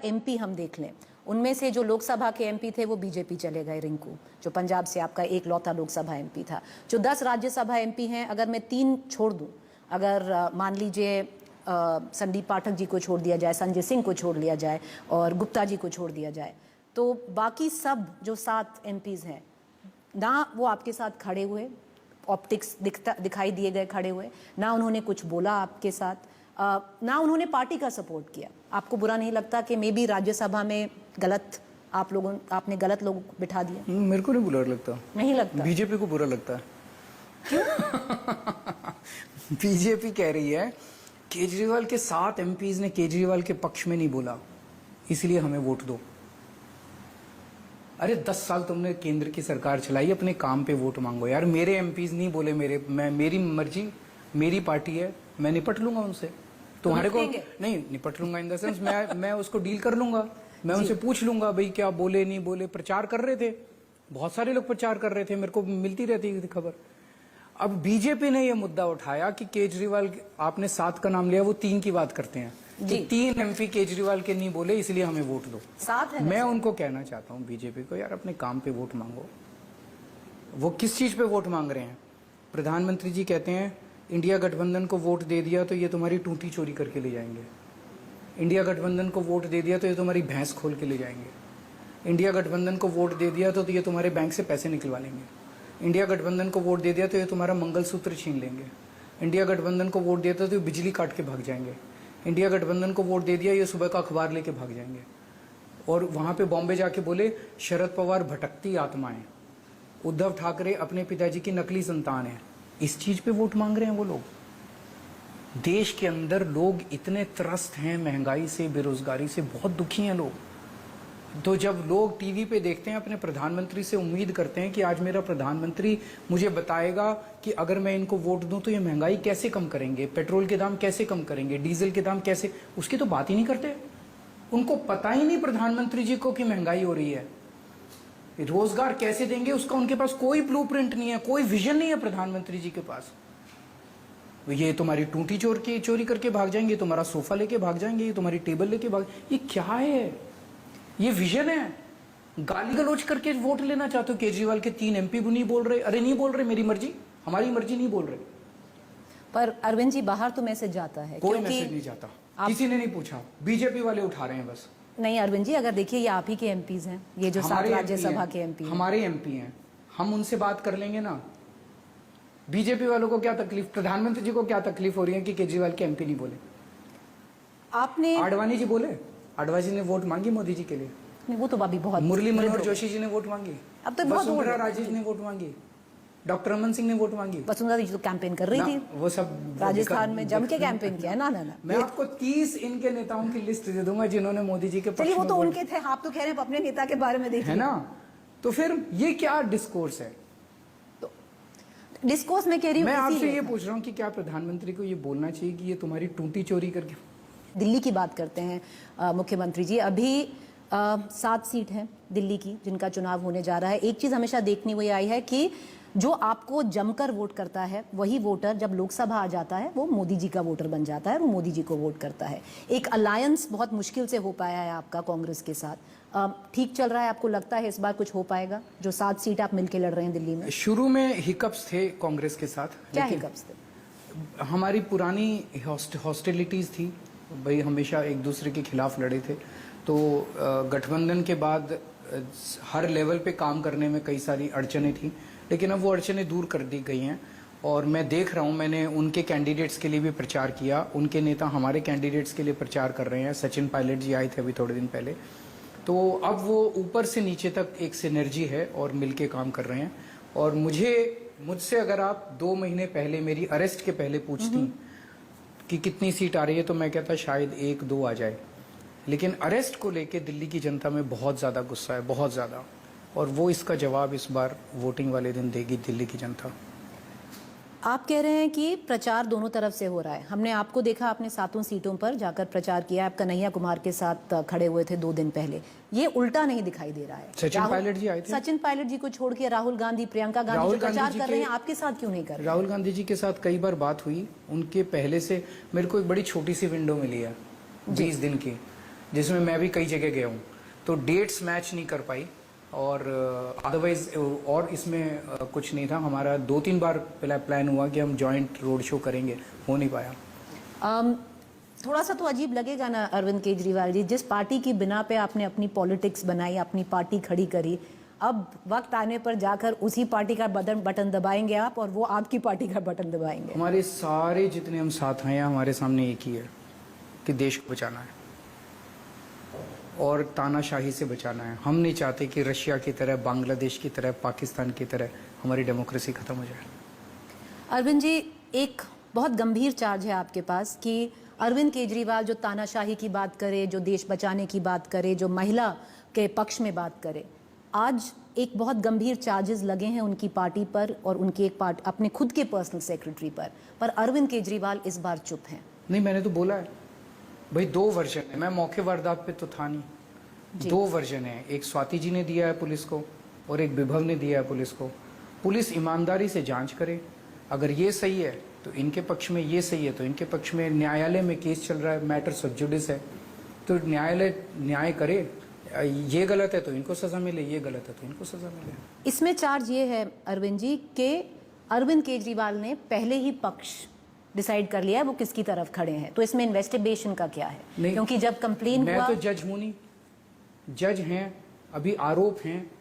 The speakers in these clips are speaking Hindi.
एमपी हम देख लें, उनमें से जो लोकसभा के एमपी थे वो बीजेपी चले गए, रिंकू जो पंजाब से आपका एक लौता लोकसभा एमपी था। जो 10 राज्यसभा एमपी हैं, अगर मैं 3 छोड़ दूं, अगर मान लीजिए संदीप पाठक जी को छोड़ दिया जाए, संजय सिंह को छोड़ लिया जाए और गुप्ता जी को छोड़ दिया जाए, तो बाकी सब जो 7 एमपीज हैं ना वो आपके साथ खड़े हुए, ऑप्टिक्स दिखाई दिए गए खड़े हुए, ना उन्होंने कुछ बोला आपके साथ, ना उन्होंने पार्टी का सपोर्ट किया। आपको बुरा नहीं लगता कि मे बी राज्यसभा में गलत आपने गलत लोग बिठा दिए? मेरे को नहीं बुरा लगता। नहीं लगता? बीजेपी को बुरा लगता है। बीजेपी कह रही है केजरीवाल के 7 एमपीज ने केजरीवाल के पक्ष में नहीं बोला, इसलिए हमें वोट दो। अरे 10 साल तुमने केंद्र की सरकार चलाई, अपने काम पे वोट मांगो यार। मेरे एमपीज नहीं बोले, मेरी मर्जी, मेरी पार्टी है, मैं निपट लूंगा उनसे। तुम्हारे को नहीं निपट लूंगा इन द सेंस मैं उसको डील कर लूंगा। मैं उनसे पूछ लूंगा भाई क्या बोले नहीं बोले। प्रचार कर रहे थे, बहुत सारे लोग प्रचार कर रहे थे, मेरे को मिलती रहती थी खबर। अब बीजेपी ने यह मुद्दा उठाया कि केजरीवाल, आपने 7 का नाम लिया, वो 3 की बात करते हैं कि 3 एमपी केजरीवाल के नहीं बोले इसलिए हमें वोट दो। 7 है। मैं उनको कहना चाहता हूं बीजेपी को, यार अपने काम पे वोट मांगो। वो किस चीज पे वोट मांग रहे हैं? प्रधानमंत्री जी कहते हैं इंडिया गठबंधन को वोट दे दिया तो ये तुम्हारी टूटी चोरी करके ले जाएंगे। इंडिया गठबंधन को वोट दे दिया तो ये तुम्हारी भैंस खोल के ले जाएंगे। इंडिया गठबंधन को वोट दे दिया तो ये तुम्हारे बैंक से पैसे निकलवा लेंगे। इंडिया गठबंधन को वोट दे दिया तो ये तुम्हारा मंगलसूत्र छीन लेंगे। इंडिया गठबंधन को वोट देता तो ये बिजली काट के भाग जाएंगे। इंडिया गठबंधन को वोट दे दिया ये सुबह का अखबार लेके भाग जाएंगे। और वहां पे बॉम्बे जाके बोले शरद पवार भटकती आत्माएं, उद्धव ठाकरे अपने पिताजी की नकली संतान है। इस चीज पे वोट मांग रहे हैं वो लोग। देश के अंदर लोग इतने त्रस्त हैं महंगाई से, बेरोजगारी से, बहुत दुखी हैं लोग। तो जब लोग टीवी पे देखते हैं अपने प्रधानमंत्री से, उम्मीद करते हैं कि आज मेरा प्रधानमंत्री मुझे बताएगा कि अगर मैं इनको वोट दूं तो ये महंगाई कैसे कम करेंगे, पेट्रोल के दाम कैसे कम करेंगे, डीजल के दाम कैसे, उसकी तो बात ही नहीं करते। उनको पता ही नहीं प्रधानमंत्री जी को कि महंगाई हो रही है। रोजगार कैसे देंगे उसका उनके पास कोई ब्लूप्रिंट नहीं है, कोई विजन नहीं है प्रधानमंत्री जी के पास। ये तुम्हारी टूटी चोरी करके भाग जाएंगे, तुम्हारा सोफा लेके भाग जाएंगे, तुम्हारी टेबल लेके भाग, ये क्या है? ये विजन है? गाली गलौज करके वोट लेना चाहते हो? केजरीवाल के 3 एमपी भी नहीं बोल रहे। अरे नहीं बोल रहे, मेरी मर्जी, हमारी मर्जी, नहीं बोल रहे। पर अरविंद जी बाहर तो मैसेज जाता है, कोई मैसेज नहीं जाता, किसी ने नहीं पूछा, बीजेपी वाले उठा रहे हैं बस। नहीं अरविंद जी, अगर देखिए ये आप ही के एमपीज हैं, ये जो 7 राज्यसभा के एमपी, हमारे एमपी हैं, हम उनसे बात कर लेंगे ना। बीजेपी वालों को क्या तकलीफ, प्रधानमंत्री जी को क्या तकलीफ हो रही है कि केजरीवाल के एमपी नहीं बोले? आपने आडवाणी जी बोले, आडवाणी जी ने वोट मांगी मोदी जी के लिए। नहीं, वो तो अभी बहुत, मुरली मनोहर जोशी जी ने वोट मांगी, अब तो बहुत, वसुंधरा राजे ने वोट मांगी, डॉक्टर रमन सिंह ने वोट मांगी। वसुंधरा जी तो कैंपेन कर रही थी, वो सब राजस्थान में जम के कैंपेन किया है ना। मैं आपको 30 इनके नेताओं की लिस्ट दे दूंगा जिन्होंने मोदी जी के पक्ष में। चलिए वो तो उनके थे, आप तो कह रहे हैं अपने नेता के बारे में देखिए, है ना? तो फिर ये क्या डिस्कोर्स है? तो डिस्कोर्स में कह रही हूँ, मैं आपसे ये पूछ रहा हूँ कि क्या प्रधानमंत्री को ये बोलना चाहिए कि ये तुम्हारी टूटी चोरी करके। दिल्ली की बात करते हैं मुख्यमंत्री जी, अभी 7 सीट हैं दिल्ली की जिनका चुनाव होने जा रहा है। एक चीज हमेशा देखनी हुई आई है कि जो आपको जमकर वोट करता है वही वोटर जब लोकसभा आ जाता है वो मोदी जी का वोटर बन जाता है और वो मोदी जी को वोट करता है। एक अलायंस बहुत मुश्किल से हो पाया है आपका कांग्रेस के साथ। ठीक चल रहा है? आपको लगता है इस बार कुछ हो पाएगा? जो 7 सीट आप मिलकर लड़ रहे हैं दिल्ली में। शुरू में हिकअप्स थे कांग्रेस के साथ। क्या हिकअप्स थे? हमारी पुरानी हॉस्टिलिटीज थी भाई, हमेशा एक दूसरे के खिलाफ लड़े थे। तो गठबंधन के बाद हर लेवल पे काम करने में कई सारी अड़चने थी, लेकिन अब वो अड़चनें दूर कर दी गई हैं। और मैं देख रहा हूं, मैंने उनके कैंडिडेट्स के लिए भी प्रचार किया, उनके नेता हमारे कैंडिडेट्स के लिए प्रचार कर रहे हैं। सचिन पायलट जी आए थे अभी थोड़े दिन पहले। तो अब वो ऊपर से नीचे तक एक सिनर्जी है और मिलके काम कर रहे हैं। और मुझसे अगर आप 2 महीने पहले, मेरी अरेस्ट के पहले पूछती कि कितनी सीट आ रही है, तो मैं कहता शायद 1-2 आ जाए। लेकिन अरेस्ट को लेके दिल्ली की जनता में बहुत ज्यादा गुस्सा है, बहुत ज्यादा। और वो इसका जवाब इस बार वोटिंग वाले दिन देगी दिल्ली की जनता। आप कह रहे हैं कि प्रचार दोनों तरफ से हो रहा है। हमने आपको देखा, आपने 7 सीटों पर जाकर प्रचार किया। आप कन्हैया कुमार के साथ खड़े हुए थे 2 दिन पहले। ये उल्टा नहीं दिखाई दे रहा है। सचिन पायलट जी आए थे। सचिन पायलट जी को छोड़ के राहुल गांधी, प्रियंका गांधी जो प्रचार कर रहे हैं, आपके साथ क्यों नहीं कर रहे? राहुल गांधी जी के साथ कई बार बात हुई, उनके पहले से मेरे को एक बड़ी छोटी सी विंडो मिली है 20 दिन की। जिसमें मैं भी कई जगह गया हूँ, तो डेट्स मैच नहीं कर पाई और अदरवाइज और इसमें कुछ नहीं था। हमारा 2-3 बार प्लान हुआ कि हम जॉइंट रोड शो करेंगे, हो नहीं पाया। थोड़ा सा तो अजीब लगेगा ना अरविंद केजरीवाल जी, जिस पार्टी की बिना पे आपने अपनी पॉलिटिक्स बनाई, अपनी पार्टी खड़ी करी, अब वक्त आने पर जाकर उसी पार्टी का बटन दबाएंगे आप और वो आपकी पार्टी का बटन दबाएंगे। हमारे सारे जितने हम साथ हैं हमारे सामने एक ही है कि देश को बचाना है और तानाशाही से बचाना है। हम नहीं चाहते कि रशिया की तरह, बांग्लादेश की तरह, पाकिस्तान की तरह हमारी डेमोक्रेसी खत्म हो जाए। अरविंद जी, एक बहुत गंभीर चार्ज है आपके पास कि अरविंद केजरीवाल जो तानाशाही की बात करे, जो देश बचाने की बात करे, जो महिला के पक्ष में बात करे, आज एक बहुत गंभीर चार्जेस लगे हैं उनकी पार्टी पर और उनकी एक अपने खुद के पर्सनल सेक्रेटरी पर अरविंद केजरीवाल इस बार चुप हैं। नहीं, मैंने तो बोला है भाई, 2 वर्जन है। मैं मौके वारदात पे तो था नहीं। 2 वर्जन है, एक स्वाति जी ने दिया है पुलिस को और एक विभव ने दिया है पुलिस को। पुलिस ईमानदारी से जांच करे, अगर ये सही है तो इनके पक्ष में, ये सही है तो इनके पक्ष में। न्यायालय में केस चल रहा है, मैटर सब जुडिस है, तो न्यायालय न्याय करे। ये गलत है तो इनको सजा मिले, ये गलत है तो इनको सजा मिले। इसमें चार्ज ये है अरविंद जी कि अरविंद केजरीवाल ने पहले ही पक्ष डिसाइड कर लिया है वो किसकी तरफ खड़े हैं, तो इसमें इन्वेस्टिगेशन का क्या है? क्योंकि जब कंप्लेन हुआ, मैं तो जज हूं नहीं, जज हैं, अभी आरोप हैं,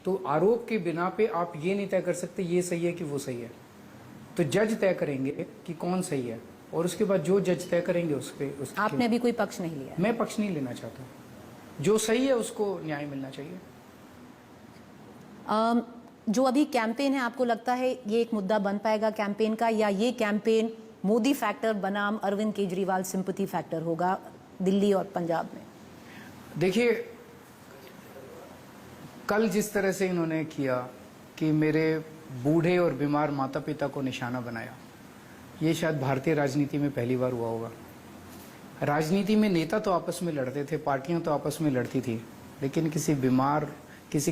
तो आरोप के बिना पे आप ये नहीं तय कर सकते ये सही है कि वो सही है। तो जज तय करेंगे कि कौन सही है और उसके बाद जो जज तय करेंगे उस पे आपने अभी कोई पक्ष नहीं लिया? मैं पक्ष नहीं लेना चाहता, जो सही है उसको न्याय मिलना चाहिए। जो अभी कैंपेन है, आपको लगता है ये एक मुद्दा बन पाएगा कैंपेन का, या ये कैंपेन मोदी फैक्टर बनाम अरविंद केजरीवाल सिंपैथी फैक्टर होगा दिल्ली और पंजाब में? देखिए, कल जिस तरह से इन्होंने किया कि मेरे बूढ़े और बीमार माता पिता को निशाना बनाया, ये शायद भारतीय राजनीति में पहली बार हुआ होगा। राजनीति में नेता तो आपस में लड़ते थे, पार्टियां तो आपस में लड़ती थी, लेकिन किसी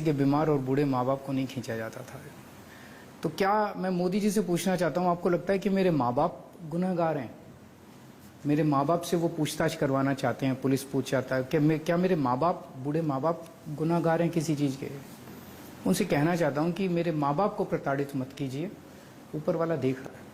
के बीमार और बूढ़े माँ बाप को नहीं खींचा जाता था। तो क्या मैं मोदी जी से पूछना चाहता हूँ, आपको लगता है कि मेरे माँ बाप गुनहगार हैं? मेरे माँ बाप से वो पूछताछ करवाना चाहते हैं, पुलिस पूछ चाहता है कि क्या मेरे माँ बाप, बूढ़े माँ बाप गुनहगार हैं किसी चीज़ के? उनसे कहना चाहता हूँ कि मेरे माँ बाप को प्रताड़ित मत कीजिए, ऊपर वाला देख रहा है।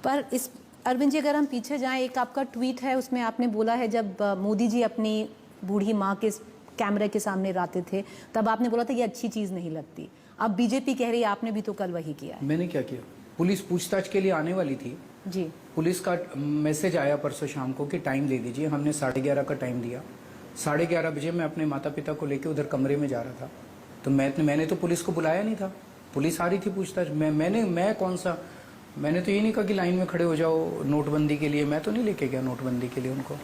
पर इस अरविंद जी, अगर हम पीछे जाएं, एक आपका ट्वीट है, उसमें आपने बोला है जब मोदी जी अपनी बूढ़ी माँ के कैमरे के सामने रहते थे, तब आपने बोला था ये अच्छी चीज़ नहीं लगती। अब बीजेपी कह रही है, आपने भी तो कल वही किया है। मैंने क्या किया? पुलिस पूछताछ के लिए आने वाली थी जी, पुलिस का मैसेज आया परसों शाम को कि टाइम दे दीजिए। हमने 11:30 का टाइम दिया। 11:30 बजे मैं अपने माता पिता को लेकर उधर कमरे में जा रहा था, तो मैंने तो पुलिस को बुलाया नहीं था। पुलिस आ रही थी पूछताछ। मैंने तो ये नहीं कहा कि लाइन में खड़े हो जाओ नोटबंदी के लिए। मैं तो नहीं लेके गया नोटबंदी के लिए उनको।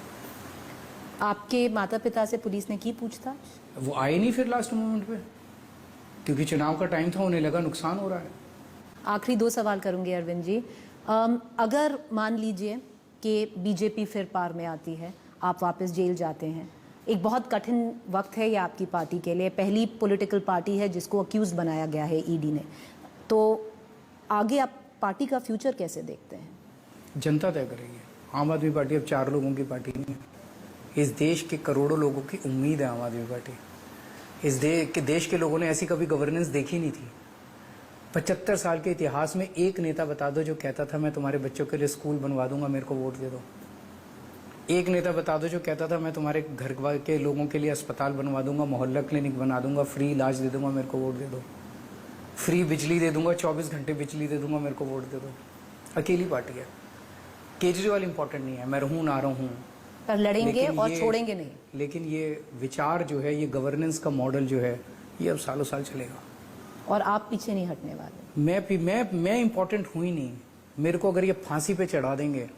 आपके माता पिता से पुलिस ने की पूछताछ? वो आए नहीं फिर लास्ट मोमेंट पे, क्योंकि चुनाव का टाइम था, उन्हें लगा नुकसान हो रहा है। आखिरी 2 सवाल करूंगी अरविंद जी। अगर मान लीजिए कि बीजेपी फिर पार में आती है, आप वापस जेल जाते हैं, एक बहुत कठिन वक्त है ये आपकी पार्टी के लिए, पहली पॉलिटिकल पार्टी है जिसको अक्यूज बनाया गया है ईडी ने, तो आगे आप पार्टी का फ्यूचर कैसे देखते हैं? जनता तय करेगी। आम आदमी पार्टी अब 4 लोगों की पार्टी नहीं है। इस देश के करोड़ों लोगों की उम्मीद है आम आदमी पार्टी। इस देश के लोगों ने ऐसी कभी गवर्नेंस देखी नहीं थी। 75 साल के इतिहास में एक नेता बता दो जो कहता था मैं तुम्हारे बच्चों के लिए स्कूल बनवा दूंगा, मेरे को वोट दे दो। एक नेता बता दो जो कहता था मैं तुम्हारे घर के लोगों के लिए अस्पताल बनवा दूंगा, मोहल्ला क्लिनिक बना दूंगा, फ्री इलाज दे दूंगा, मेरे को वोट दे दो। फ्री बिजली दे दूंगा, 24 घंटे बिजली दे दूंगा, मेरे को वोट दे दो। अकेली पार्टी है। केजरीवाल इंपॉर्टेंट नहीं है, मैं रहूं ना रहूं, पर लड़ेंगे और छोड़ेंगे नहीं। लेकिन ये विचार जो है, ये गवर्नेंस का मॉडल जो है, ये अब सालों साल चलेगा और आप पीछे नहीं हटने वाले। मैं इंपॉर्टेंट हुई नहीं। मेरे को अगर ये फांसी पे चढ़ा देंगे,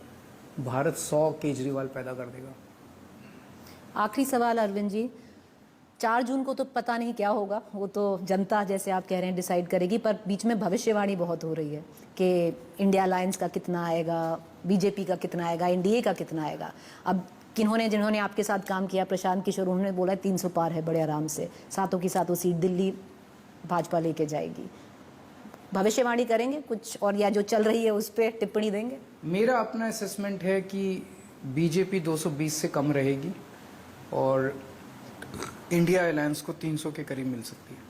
भारत 100 केजरीवाल पैदा कर देगा। आखिरी सवाल अरविंद जी, 4 जून को तो पता नहीं क्या होगा, वो तो जनता जैसे आप कह रहे हैं डिसाइड करेगी, पर बीच में भविष्यवाणी बहुत हो रही है कि इंडिया अलायंस का कितना आएगा, बीजेपी का कितना आएगा, एनडीए का कितना आएगा। अब जिन्होंने आपके साथ काम किया, प्रशांत किशोर, उन्होंने बोला 300 पार है बड़े आराम से, सातों की सातों सीट दिल्ली भाजपा लेके जाएगी। भविष्यवाणी करेंगे कुछ, और या जो चल रही है उस पर टिप्पणी देंगे? मेरा अपना असेसमेंट है कि बीजेपी 220 से कम रहेगी और इंडिया अलायंस को 300 के करीब मिल सकती है।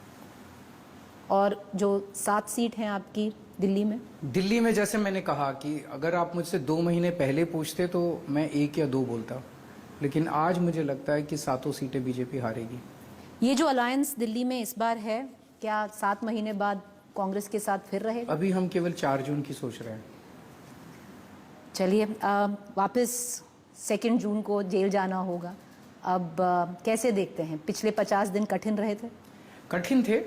और जो 7 सीट हैं आपकी दिल्ली में? दिल्ली में जैसे मैंने कहा कि अगर आप मुझसे 2 महीने पहले पूछते तो मैं 1 या 2 बोलता, लेकिन आज मुझे लगता है कि 7 सीटें बीजेपी हारेगी। ये जो अलायंस दिल्ली में इस बार है, क्या 7 महीने बाद कांग्रेस के साथ फिर रहेगा? अभी हम केवल 4 जून की सोच रहे हैं। चलिए, वापस 2 जून को जेल जाना होगा। अब कैसे देखते हैं? पिछले 50 दिन कठिन रहे थे? कठिन थे,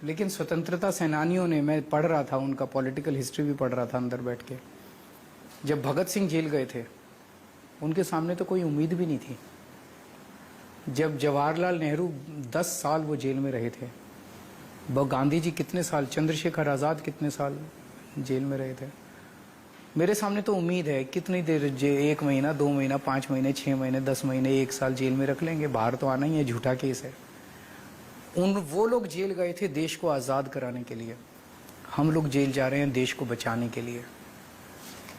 लेकिन स्वतंत्रता सेनानियों ने, मैं पढ़ रहा था उनका पॉलिटिकल हिस्ट्री भी पढ़ रहा था अंदर बैठ के, जब भगत सिंह जेल गए थे उनके सामने तो कोई उम्मीद भी नहीं थी। जब जवाहरलाल नेहरू 10 साल वो जेल में रहे थे, गांधी जी कितने साल, चंद्रशेखर आज़ाद कितने साल जेल में रहे थे, मेरे सामने तो उम्मीद है कितनी देर 1 महीना, 2 महीना, 5 महीने, 6 महीने, 10 महीने, 1 साल जेल में रख लेंगे, बाहर तो आना ही है, झूठा केस है। वो लोग जेल गए थे देश को आज़ाद कराने के लिए, हम लोग जेल जा रहे हैं देश को बचाने के लिए।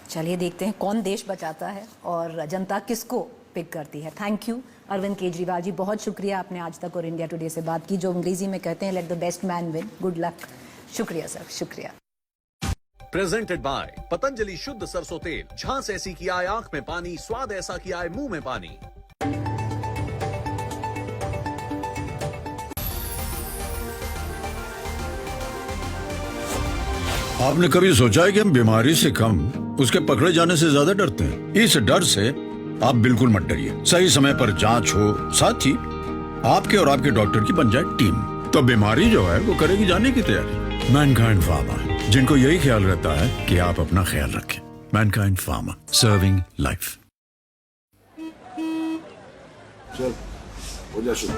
चलिए देखते हैं कौन देश बचाता है और जनता किसको पिक करती है। थैंक यू अरविंद केजरीवाल जी, बहुत शुक्रिया, आपने आज तक और इंडिया टुडे से बात की, जो अंग्रेजी में कहते हैं let the best man win. Good luck. शुक्रिया सर, शुक्रिया। प्रेजेंटेड बाय पतंजलि शुद्ध सरसों तेल। झांस ऐसी की आए आंख में पानी, स्वाद ऐसा की आए मुंह में पानी। आपने कभी सोचा है कि हम बीमारी से कम उसके पकड़े जाने से ज्यादा डरते हैं? इस डर से आप बिल्कुल मत डरिए। सही समय पर जांच हो, साथ ही आपके और आपके डॉक्टर की बन जाए टीम, तो बीमारी जो है वो करेगी जाने की तैयारी। मैनकाइंड फार्मा, जिनको यही ख्याल रहता है कि आप अपना ख्याल रखें। Mankind pharma, serving life. चल हो जा शुरू।